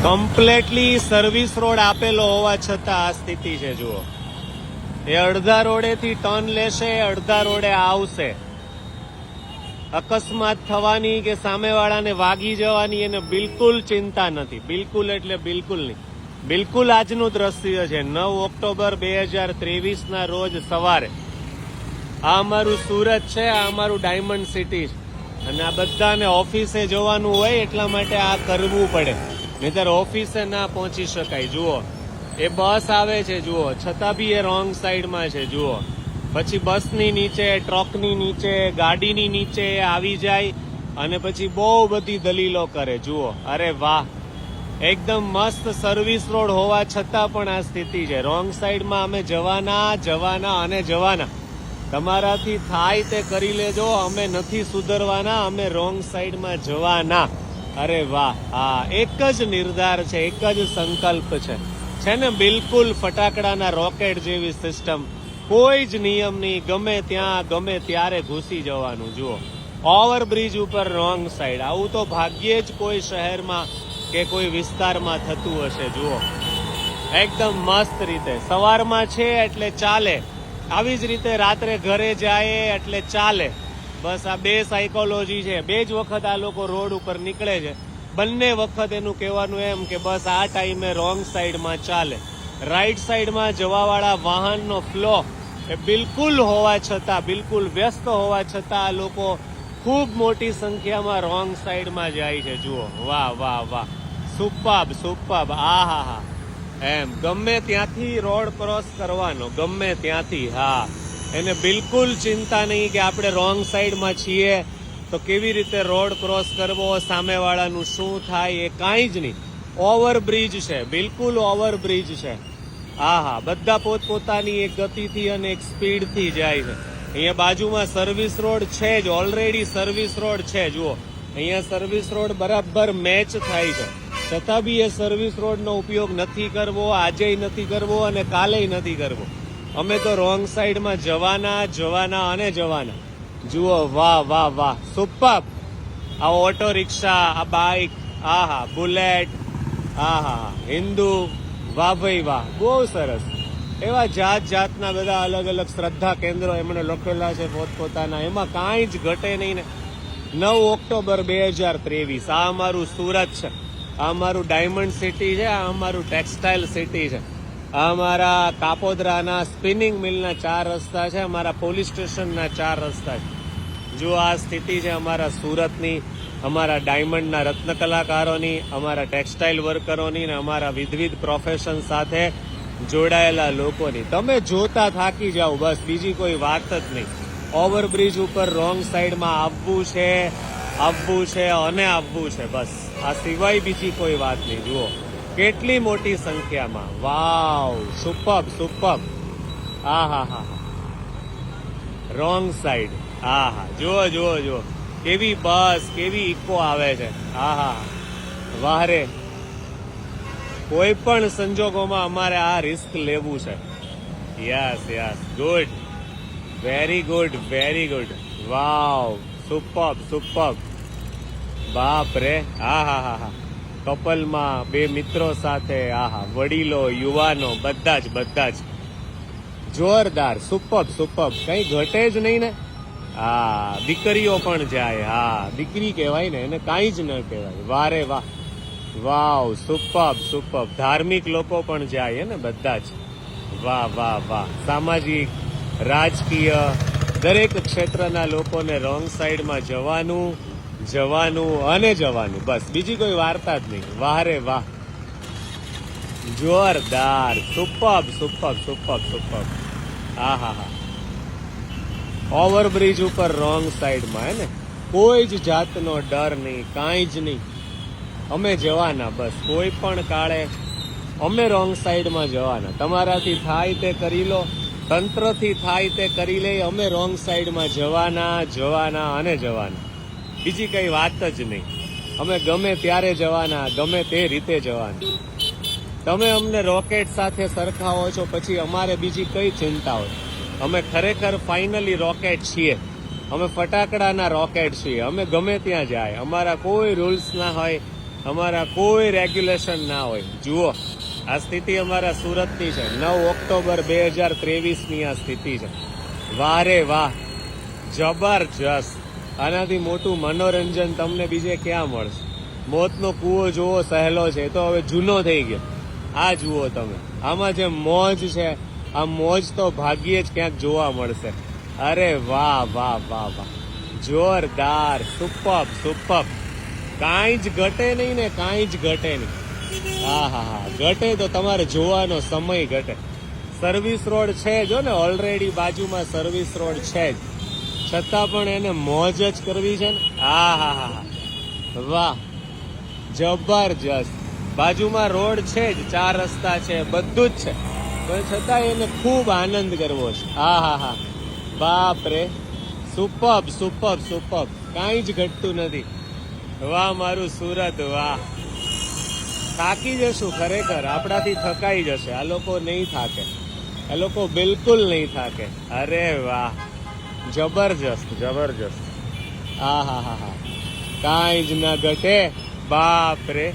Completely service road આપેલો હોવા છતાં આ સ્થિતિ છે. જુઓ, એ અડધા રોડેથી ટર્ન લેશે, અડધા રોડે આવશે. અકસ્માત થવાની કે સામેવાળાને વાગી જવાની એને બિલકુલ ચિંતા નથી. બિલકુલ એટલે બિલકુલ નહીં. બિલકુલ આજનું દ્રશ્ય છે 9 ઓક્ટોબર 2023ના રોજ સવારે. આ અમારું સુરત છે, આ અમારું ડાયમંડ સિટી છે. અને આ બધાને ઓફિસે જવાનું હોય એટલા માટે આ કરવું પડે, નહીતર ઓફિસે ના પહોંચી શકાય. જુઓ, એ બસ આવે છે, જુઓ, છતાં બી એ રોંગ સાઈડમાં છે. જુઓ, પછી બસની નીચે, ટ્રકની નીચે, ગાડીની નીચે આવી જાય અને પછી બહુ બધી દલીલો કરે. જુઓ, અરે વાહ, એકદમ મસ્ત સર્વિસ રોડ હોવા છતાં પણ આ સ્થિતિ છે. રોંગ સાઈડમાં અમે જવાના અને જવાના. તમારાથી થાય તે કરી લેજો, અમે નથી સુધરવાના, અમે રોંગ સાઈડમાં જવાના. અરે વાહ, હા, એક જ નિર્ધાર છે, એક જ સંકલ્પ છે ને બિલકુલ ફટાકડાના રોકેટ જેવી સિસ્ટમ. કોઈ જ નિયમ નહીં, ગમે ત્યાં ગમે ત્યારે ઘૂસી જવાનું. જુઓ, ઓવરબ્રિજ ઉપર રોંગ સાઈડ. આવું તો ભાગ્યે જ કોઈ શહેરમાં કે કોઈ વિસ્તારમાં થતું હશે. જુઓ, એકદમ મસ્ત રીતે સવારમાં છે એટલે ચાલે, આવી જ રીતે રાત્રે ઘરે જાય એટલે ચાલે. બસ આ બે સાયકોલોજી છે. બે જ વખત આ લોકો રોડ ઉપર નીકળે છે, બંને વખત એનું કહેવાનું એમ કે બસ આ ટાઈમે રોંગ સાઈડમાં ચાલે. રાઈટ સાઈડમાં જવાવાળા વાહનનો ફ્લો એ બિલકુલ હોવા છતાં, બિલકુલ વ્યસ્ત હોવા છતાં આ લોકો ખૂબ મોટી સંખ્યામાં રોંગ સાઈડમાં જાય છે. જુઓ, વાહ વાહ વાહ, સુપર્બ. આહા, એમ ગમે ત્યાંથી રોડ ક્રોસ કરવાનો, ગમે ત્યાંથી. હા, એને બિલકુલ ચિંતા નહીં કે આપણે રોંગ સાઈડમાં છીએ તો કેવી રીતે રોડ ક્રોસ કરવો, સામેવાળાનું શું થાય, એ કાંઈ જ નહીં. ઓવરબ્રિજ છે, બિલકુલ ઓવરબ્રિજ છે. હા, બધા પોતપોતાની એક ગતિથી અને એક સ્પીડથી જાય છે. અહીંયા બાજુમાં સર્વિસ રોડ છે જ, ઓલરેડી સર્વિસ રોડ છે. જુઓ, અહીંયા સર્વિસ રોડ બરાબર મેચ થાય છે, છતાં બી એ સર્વિસ રોડનો ઉપયોગ નથી કરવો, આજેય નથી કરવો અને કાલેય નથી કરવો. અમે તો રોંગ સાઈડમાં જવાના અને જવાના. જુઓ, વાહ વાહ વાહ, સુપર્બ. આ ઓટો રિક્ષા, આ બાઇક, આહા, બુલેટ, આહા, હિન્દુ, વાહ ભાઈ વાહ, બહુ સરસ. એવા જાતના બધા અલગ અલગ શ્રદ્ધા કેન્દ્રો એમણે લખેલા છે પોતપોતાના, એમાં કાંઈ જ ઘટે નહીં ને. 9 ઓક્ટોબર 2023, આ અમારું સુરત છે, આ અમારું ડાયમંડ સિટી છે, આ અમારું ટેક્સટાઇલ સિટી છે, આ અમારા કાપોદરાના સ્પિનિંગ મિલના 4 રસ્તા છે, અમારા પોલીસ સ્ટેશનના 4 રસ્તા છે. જો આ સ્થિતિ છે અમારા સુરતની, અમારા ડાયમંડના રત્ન કલાકારોની, અમારા ટેક્સટાઇલ વર્કરોની ને અમારા વિવિધ પ્રોફેશન સાથે જોડાયેલા લોકોની. તમે જોતા થાકી જાઓ, બસ બીજી કોઈ વાત જ નહીં. ઓવરબ્રિજ ઉપર રોંગ સાઈડમાં આવવું છે અને આવવું છે, બસ. આ સિવાય બીજી કોઈ વાત નહીં. જુઓ, કેટલી મોટી સંખ્યામાં. વાવ, સુપર્બ. હા, રોંગ સાઈડ. હા, જુઓ, કેવી બસ, કેવી ઇકો આવે છે. હા, વાહ રે. કોઈ પણ સંજોગોમાં અમારે આ રિસ્ક લેવું છે. Yes, good, very good. Wow, superb. બાપ રે. હા, કપલમાં, બે મિત્રો સાથે, આહા, વડીલો, યુવાનો, બધા જ જોરદાર. સુપર્બ, કઈ ઘટે જ નહીં ને. હા, દીકરીઓ પણ જાય. હા, દીકરી કહેવાય ને, એને કાંઈ જ ન કહેવાય. વારે વાહ, વાવ, સુપર્બ. ધાર્મિક લોકો પણ જાય ને, બધા જ. વાહ. સામાજિક, રાજકીય દરેક ક્ષેત્રના લોકોને રોંગ સાઈડમાં જવાનું અને જવાનું, બસ. બીજી કોઈ વાર્તા જ નહીં. વાહ રે વાહ, જોરદાર. સુપર્બ. હા. ઓવરબ્રિજ ઉપર રોંગ સાઈડમાં હે ને, કોઈ જ જાતનો ડર નહીં, કાંઈ જ નહીં. અમે જવાના, બસ. કોઈ પણ કાળે અમે રોંગ સાઈડમાં જવાના. તમારાથી થાય તે કરી લો, તંત્રથી થાય તે કરી લે. અમે રોંગ સાઈડમાં જવાના અને જવાના. બીજી કઈ વાત જ નહીં. અમે ગમે ત્યારે જવાના, ગમે તે રીતે જવાના. તમે અમને રોકેટ સાથે સરખાવો છો, પછી અમારે બીજી કઈ ચિંતા હોય? અમે ખરેખર ફાઇનલી રોકેટ છીએ. અમે ફટાકડાના રોકેટ છીએ. અમે ગમે ત્યાં જાય, અમારા કોઈ રૂલ્સ ના હોય, અમારા કોઈ રેગ્યુલેશન ના હોય. જુઓ આ સ્થિતિ અમારા સુરતની છે. 9 ઓક્ટોબર 2023ની આ સ્થિતિ છે. વાહ રે વાહ, જબરજસ્ત. આનાથી મોટું મનોરંજન તમને બીજે ક્યાં મળશે? મોતનો કૂવો જોવો સહેલો છે, એ તો હવે જૂનો થઈ ગયો. આ જુઓ તમે, આમાં જે મોજ છે, આ મોજ તો ભાગ્યે જ ક્યાંક જોવા મળશે. અરે વાહ વાહ વાહ વાહ, જોરદાર, સુપર સુપર. કાંઈ જ ઘટે નહીં ને, કાંઈ જ ઘટે નહીં. હા હા હા, ઘટે તો તમારે જોવાનો સમય ઘટે. સર્વિસ રોડ છે જો ને, ઓલરેડી બાજુમાં સર્વિસ રોડ છે જ, છતાં પણ એને મોજ જ કરવી છે ને. હા હા હા હા, વાહ, જબરજસ્ત. બાજુમાં રોડ છે જ, 4 રસ્તા છે, બધું જ છે, પણ છતાં એને ખૂબ આનંદ કરવો છે. હા હા હા, બાપ રે, સુપર સુપર સુપર. કાંઈ જ ઘટતું નથી. વાહ મારું સુરત, વાહ. થાકી જશું ખરેખર, આપણાથી થકાઈ જશે. આ લોકો નહીં થાકે, આ લોકો બિલકુલ નહીં થાકે. અરે વાહ, જબરજસ્ત જબરજસ્ત. હા હા હા હા, કાંઈ જ ના ઘટે. બાપ રે